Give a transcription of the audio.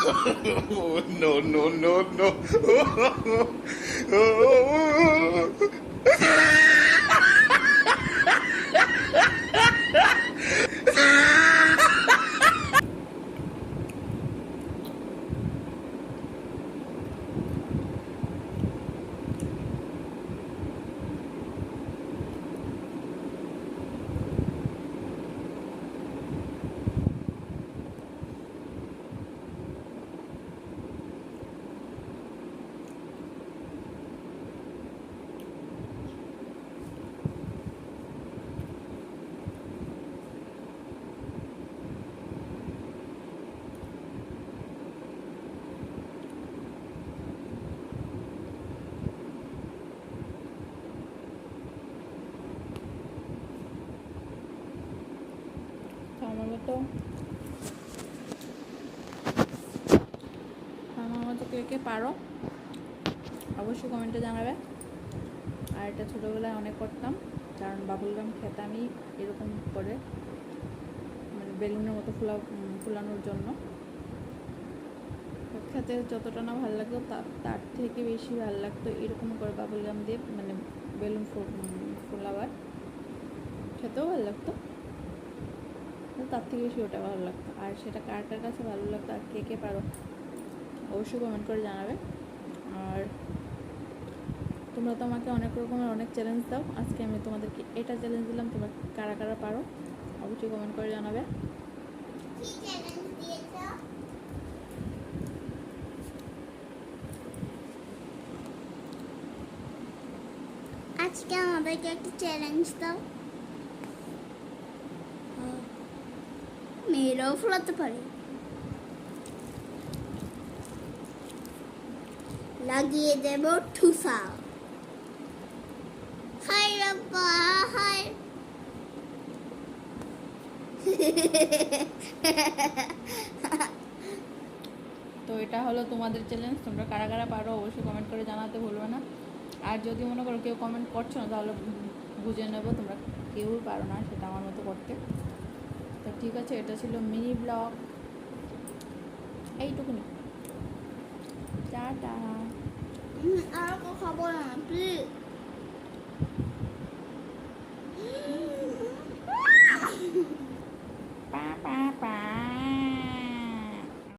Oh, no, no, no, no. আমার মতো কে কে পারো অবশ্যই কমেন্টে জানাবে। আর এটা ছোটোবেলায় অনেক করতাম, কারণ বাবুল গাম খেতামই এরকম করে, মানে বেলুনের মতো ফুলানোর জন্য। খেতে যতটা না ভালো লাগতো তার থেকে বেশি ভালো লাগতো এরকম করে বাবুল গাম দিয়ে, মানে বেলুন ফোলাবার। খেতেও ভালো লাগতো, তার থেকে বেশি ওটা ভালো লাগতো। আর সেটা কার কার কাছে ভালো লাগতো আর কে কে পারো অবশ্যই কমেন্ট করে জানাবে। আর তোমরা তো আমাকে অনেক রকমের অনেক চ্যালেঞ্জ দাও, আজকে আমি তোমাদেরকে এটা চ্যালেঞ্জ দিলাম, তোমরা কারা কারা পারো অবশ্যই কমেন্ট করে জানাবে। আজকে আমাদেরকে একটা চ্যালেঞ্জ দাও। মেয়েরাও ফোলাতে পারে। লাগিয়ে দেব ঠুসা। High রাব্বা high. তো এটা হলো তোমাদের চ্যালেঞ্জ, তোমরা কারা কারা পারো অবশ্যই কমেন্ট করে জানাতে ভুলবে না। আর যদি মনে করো কেউ কমেন্ট করছো না, তাহলে বুঝে নেবো তোমরা কেউই পারো না সেটা আমার মতো করতে। তো ঠিক আছে, এটা ছিল মিনি ব্লগ, এইটুকুনি। টাটা। আর খাবো না প্লিজ।